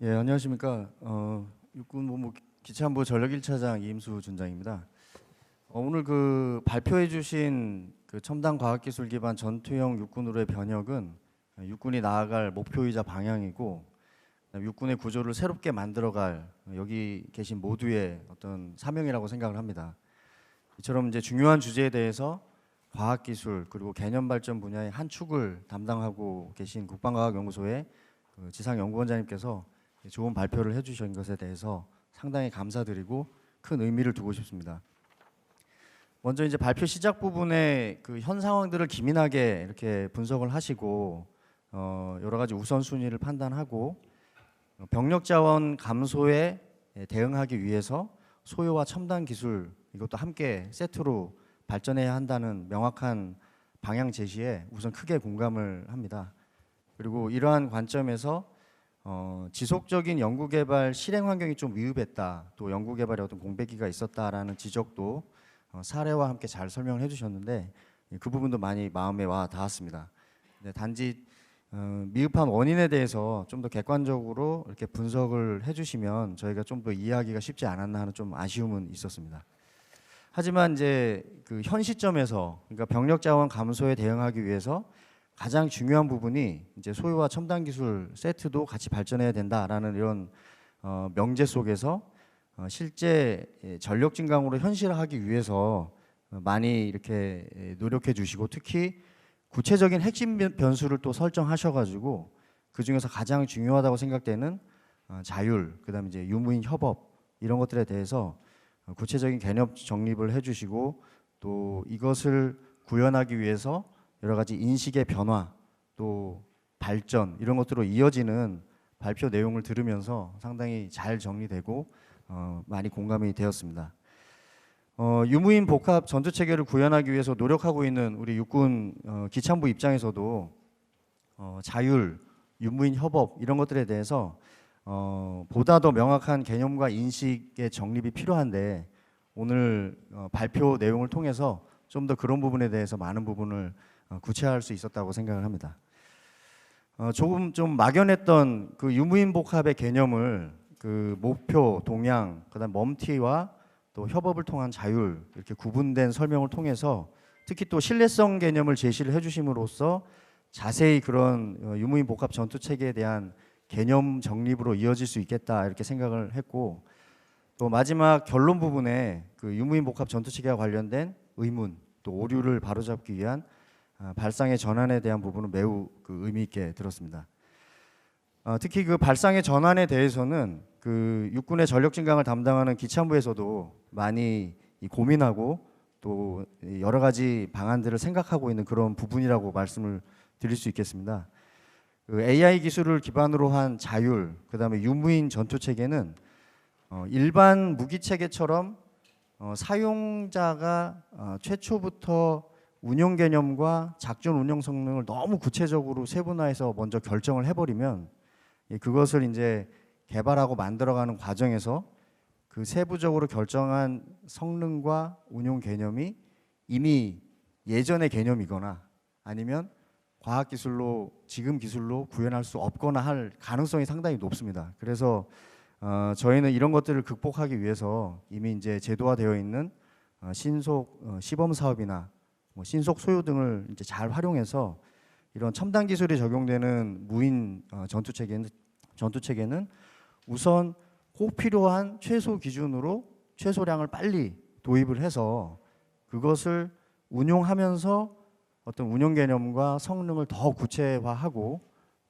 예, 안녕하십니까. 육군본부 기참부 전력 1차장 이임수 준장입니다. 오늘 그 발표해 주신 그 첨단 과학기술 기반 전투형 육군으로의 변혁은 육군이 나아갈 목표이자 방향이고 육군의 구조를 새롭게 만들어갈 여기 계신 모두의 어떤 사명이라고 생각을 합니다. 이처럼 이제 중요한 주제에 대해서 과학기술 그리고 개념 발전 분야의 한 축을 담당하고 계신 국방과학연구소의 그 지상연구원장님께서 좋은 발표를 해주신 것에 대해서 상당히 감사드리고 큰 의미를 두고 싶습니다. 먼저 이제 발표 시작 부분에 그 현 상황들을 기민하게 이렇게 분석을 하시고 여러 가지 우선순위를 판단하고 병력 자원 감소에 대응하기 위해서 소요와 첨단 기술 이것도 함께 세트로 발전해야 한다는 명확한 방향 제시에 우선 크게 공감을 합니다. 그리고 이러한 관점에서 지속적인 연구개발 실행 환경이 좀 미흡했다. 또 연구개발에 어떤 공백기가 있었다라는 지적도 사례와 함께 잘 설명을 해주셨는데 그 부분도 많이 마음에 와 닿았습니다. 단지 미흡한 원인에 대해서 좀 더 객관적으로 이렇게 분석을 해주시면 저희가 좀 더 이해하기가 쉽지 않았나 하는 좀 아쉬움은 있었습니다. 하지만 이제 그 현 시점에서 그러니까 병력 자원 감소에 대응하기 위해서 가장 중요한 부분이 이제 소유와 첨단 기술 세트도 같이 발전해야 된다라는 이런 명제 속에서 실제 전력 증강으로 현실화하기 위해서 많이 이렇게 노력해 주시고 특히 구체적인 핵심 변수를 또 설정하셔가지고 그 중에서 가장 중요하다고 생각되는 자율, 그다음에 이제 유무인 협업 이런 것들에 대해서 구체적인 개념 정립을 해주시고 또 이것을 구현하기 위해서 여러 가지 인식의 변화 또 발전 이런 것들로 이어지는 발표 내용을 들으면서 상당히 잘 정리되고 많이 공감이 되었습니다. 유무인 복합 전투 체계를 구현하기 위해서 노력하고 있는 우리 육군 기참부 입장에서도 자율, 유무인 협업 이런 것들에 대해서 보다 더 명확한 개념과 인식의 정립이 필요한데 오늘 발표 내용을 통해서 좀 더 그런 부분에 대해서 많은 부분을 구체화할 수 있었다고 생각을 합니다. 조금 좀 막연했던 그 유무인 복합의 개념을 그 목표, 동향, 그다음 멈티와 또 협업을 통한 자율 이렇게 구분된 설명을 통해서 특히 또 신뢰성 개념을 제시를 해주심으로써 자세히 그런 유무인 복합 전투 체계에 대한 개념 정립으로 이어질 수 있겠다 이렇게 생각을 했고 또 마지막 결론 부분에 그 유무인 복합 전투 체계와 관련된 의문 또 오류를 바로잡기 위한 발상의 전환에 대한 부분은 매우 그 의미 있게 들었습니다. 특히 그 발상의 전환에 대해서는 그 육군의 전력 증강을 담당하는 기참부에서도 많이 고민하고 또 여러 가지 방안들을 생각하고 있는 그런 부분이라고 말씀을 드릴 수 있겠습니다. 그 AI 기술을 기반으로 한 자율, 그다음에 유무인 전투 체계는 일반 무기 체계처럼 사용자가 최초부터 운영 개념과 작전 운영 성능을 너무 구체적으로 세분화해서 먼저 결정을 해버리면 그것을 이제 개발하고 만들어가는 과정에서 그 세부적으로 결정한 성능과 운용 개념이 이미 예전의 개념이거나 아니면 과학기술로 지금 기술로 구현할 수 없거나 할 가능성이 상당히 높습니다. 그래서 저희는 이런 것들을 극복하기 위해서 이미 이제 제도화되어 있는 신속 시범 사업이나 신속 소요 등을 이제 잘 활용해서 이런 첨단 기술이 적용되는 무인 전투 체계는 우선 꼭 필요한 최소 기준으로 최소량을 빨리 도입을 해서 그것을 운용하면서 어떤 운용 개념과 성능을 더 구체화하고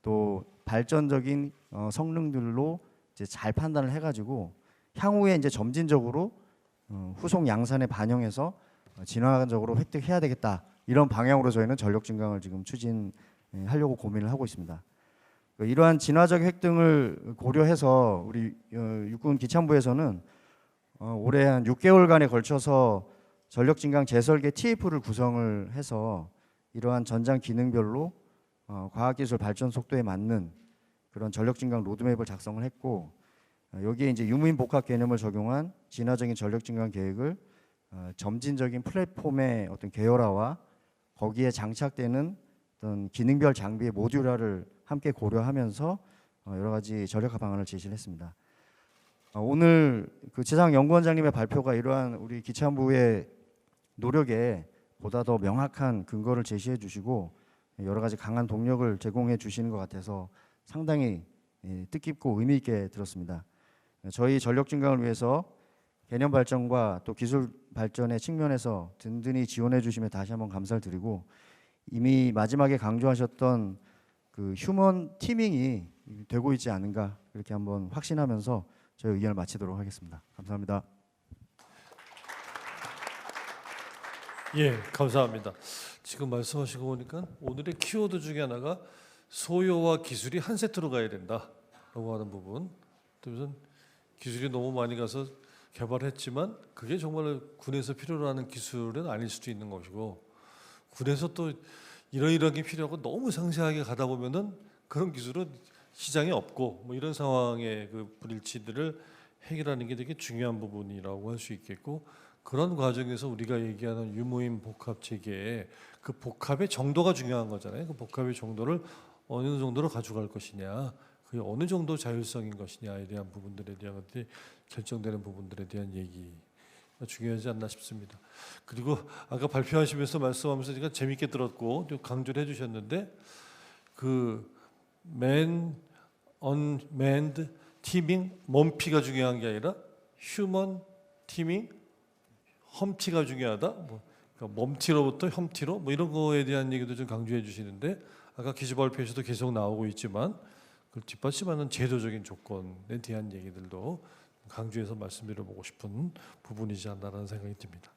또 발전적인 성능들로 이제 잘 판단을 해가지고 향후에 이제 점진적으로 후속 양산에 반영해서 진화적으로 획득해야 되겠다 이런 방향으로 저희는 전력 증강을 지금 추진하려고 고민을 하고 있습니다. 이러한 진화적 획득을 고려해서 우리 육군 기참부에서는 올해 한 6개월간에 걸쳐서 전력 증강 재설계 TF를 구성을 해서 이러한 전장 기능별로 과학기술 발전 속도에 맞는 그런 전력 증강 로드맵을 작성을 했고 여기에 이제 유무인 복합 개념을 적용한 진화적인 전력 증강 계획을 점진적인 플랫폼의 어떤 계열화와 거기에 장착되는 어떤 기능별 장비의 모듈화를 함께 고려하면서 여러 가지 전략화 방안을 제시를 했습니다. 오늘 그 지상 연구원장님의 발표가 이러한 우리 기체안보의 노력에 보다 더 명확한 근거를 제시해 주시고 여러 가지 강한 동력을 제공해 주시는 것 같아서 상당히 뜻깊고 의미 있게 들었습니다. 저희 전력 증강을 위해서 개념 발전과 또 기술 발전의 측면에서 든든히 지원해 주시면 다시 한번 감사를 드리고, 이미 마지막에 강조하셨던 그 휴먼 티밍이 되고 있지 않은가 그렇게 한번 확신하면서 저희 의견을 마치도록 하겠습니다. 감사합니다. 예, 감사합니다. 지금 말씀하시고 보니까 오늘의 키워드 중에 하나가 소요와 기술이 한 세트로 가야 된다라고 하는 부분. 그래서 기술이 너무 많이 가서 개발했지만 그게 정말 군에서 필요로 하는 기술은 아닐 수도 있는 것이고, 군에서 또 이런 게 필요하고 너무 상세하게 가다 보면은 그런 기술은 시장에 없고 뭐 이런 상황의 그 불일치들을 해결하는 게 되게 중요한 부분이라고 할 수 있겠고, 그런 과정에서 우리가 얘기하는 유무인 복합 체계의 그 복합의 정도가 중요한 거잖아요. 그 복합의 정도를 어느 정도로 가져갈 것이냐, 그게 어느 정도 자율성인 것이냐에 대한 부분들에 대한 것들이 결정되는 부분들에 대한 얘기가 중요하지 않나 싶습니다. 그리고 아까 발표하시면서 말씀하면서 제가 재밌게 들었고 또 강조를 해주셨는데, 그 unmanned teaming, 몸피가 중요한 게 아니라 human teaming, 험티가 중요하다. 뭐 그러니까 몸티로부터 험티로 뭐 이런 거에 대한 얘기도 좀 강조해 주시는데, 아까 기재 발표에서도 계속 나오고 있지만 그걸 뒷받침하는 제도적인 조건에 대한 얘기들도 강조해서 말씀드려보고 싶은 부분이지 않나라는 생각이 듭니다.